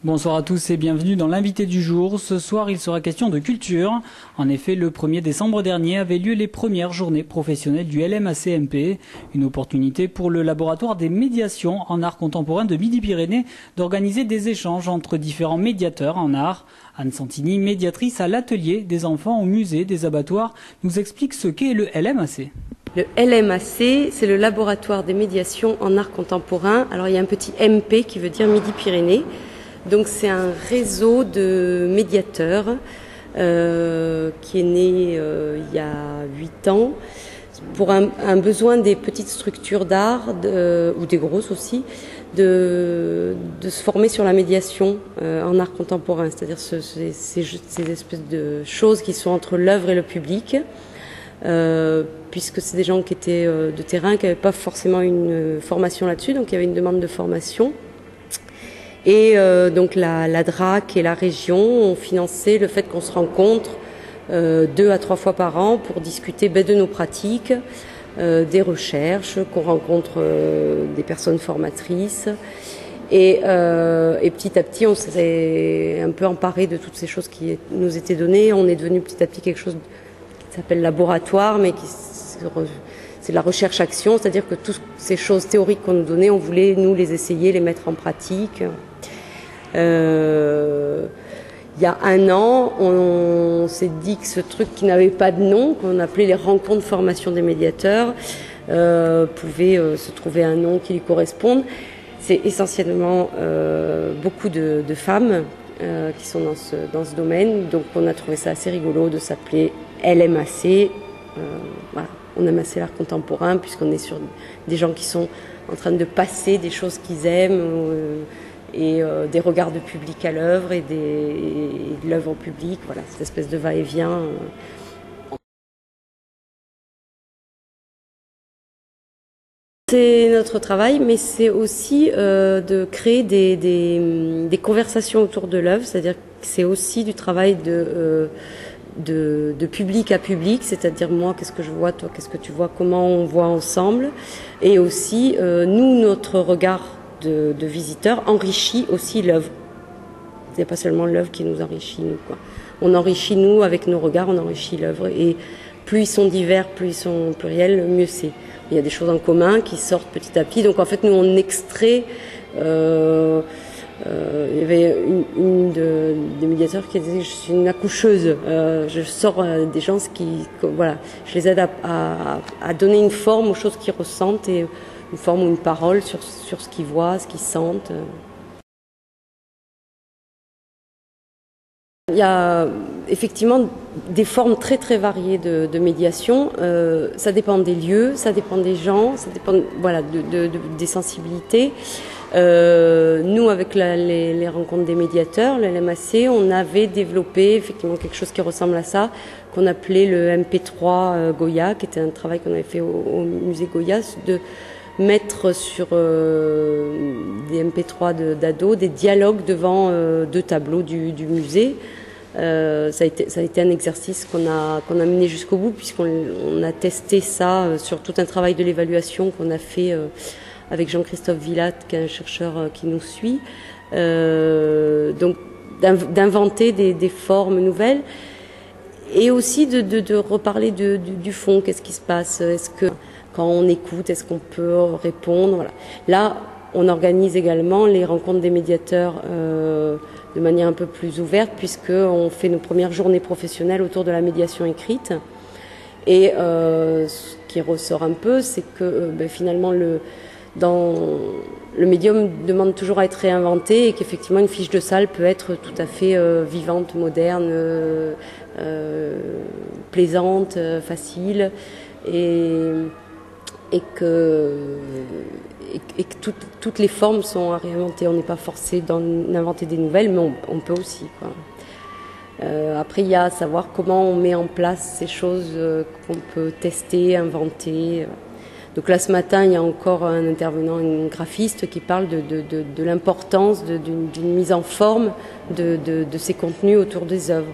Bonsoir à tous et bienvenue dans l'invité du jour. Ce soir, il sera question de culture. En effet, le 1er décembre dernier avaient lieu les premières journées professionnelles du LMACMP, une opportunité pour le laboratoire des médiations en art contemporain de Midi-Pyrénées d'organiser des échanges entre différents médiateurs en art. Anne Santini, médiatrice à l'atelier des enfants au musée des abattoirs, nous explique ce qu'est le LMAC. Le LMAC, c'est le laboratoire des médiations en art contemporain. Alors il y a un petit MP qui veut dire Midi-Pyrénées. Donc c'est un réseau de médiateurs qui est né il y a 8 ans pour un besoin des petites structures d'art ou des grosses aussi de se former sur la médiation en art contemporain, c'est-à-dire ces espèces de choses qui sont entre l'œuvre et le public. Puisque c'est des gens qui étaient de terrain, qui n'avaient pas forcément une formation là-dessus, donc il y avait une demande de formation. Et donc la DRAC et la région ont financé le fait qu'on se rencontre 2 à 3 fois par an pour discuter de nos pratiques, des recherches, qu'on rencontre des personnes formatrices. Et petit à petit, on s'est un peu emparé de toutes ces choses qui nous étaient données. On est devenu petit à petit quelque chose qui s'appelle laboratoire, mais c'est de la recherche-action, c'est-à-dire que toutes ces choses théoriques qu'on nous donnait, on voulait, nous, les essayer, les mettre en pratique. Il y a 1 an, on s'est dit que ce truc qui n'avait pas de nom, qu'on appelait les rencontres de formation des médiateurs, pouvait se trouver un nom qui lui corresponde. C'est essentiellement beaucoup de femmes qui sont dans ce domaine, donc on a trouvé ça assez rigolo de s'appeler LMAC. Voilà. On aime assez l'art contemporain puisqu'on est sur des gens qui sont en train de passer des choses qu'ils aiment et des regards de public à l'œuvre et de l'œuvre au public. Voilà, cette espèce de va-et-vient. C'est notre travail, mais c'est aussi de créer des conversations autour de l'œuvre, c'est-à-dire que c'est aussi du travail de public à public, c'est-à-dire moi, qu'est-ce que je vois, toi, qu'est-ce que tu vois, comment on voit ensemble. Et aussi, nous, notre regard de visiteurs enrichit aussi l'œuvre. C'est pas seulement l'œuvre qui nous enrichit, nous, quoi. On enrichit, nous, avec nos regards, on enrichit l'œuvre. Et plus ils sont divers, plus ils sont pluriels, mieux c'est. Il y a des choses en commun qui sortent petit à petit. Donc, en fait, nous, on extrait... il y avait une des médiateurs qui disait: je suis une accoucheuse, je sors des gens voilà, je les aide à donner une forme aux choses qu'ils ressentent et une forme ou une parole sur ce qu'ils voient, ce qu'ils sentent. Il y a effectivement des formes très très variées de médiation. Ça dépend des lieux, ça dépend des gens, ça dépend voilà des sensibilités. Nous, avec les rencontres des médiateurs, le LMAC, on avait développé effectivement quelque chose qui ressemble à ça, qu'on appelait le MP3 Goya, qui était un travail qu'on avait fait au musée Goya, de mettre sur des MP3 d'ados des dialogues devant 2 tableaux du musée. Ça a été un exercice qu'on a mené jusqu'au bout, puisqu'on a testé ça sur tout un travail de l'évaluation qu'on a fait avec Jean-Christophe Villat, qui est un chercheur qui nous suit. Donc d'inventer des formes nouvelles et aussi de reparler du fond. Qu'est-ce qui se passe? Est-ce que quand on écoute, est-ce qu'on peut répondre? Voilà. Là, on organise également les rencontres des médiateurs de manière un peu plus ouverte, puisqu'on fait nos premières journées professionnelles autour de la médiation écrite. Et ce qui ressort un peu, c'est que finalement le médium demande toujours à être réinventé et qu'effectivement une fiche de salle peut être tout à fait vivante, moderne, plaisante, facile, et que toutes les formes sont à réinventer. On n'est pas forcé d'inventer des nouvelles, mais on peut aussi, quoi. Après, il y a à savoir comment on met en place ces choses qu'on peut tester, inventer. Donc là, ce matin, il y a encore un intervenant, un graphiste, qui parle de l'importance d'une mise en forme de ces contenus autour des œuvres.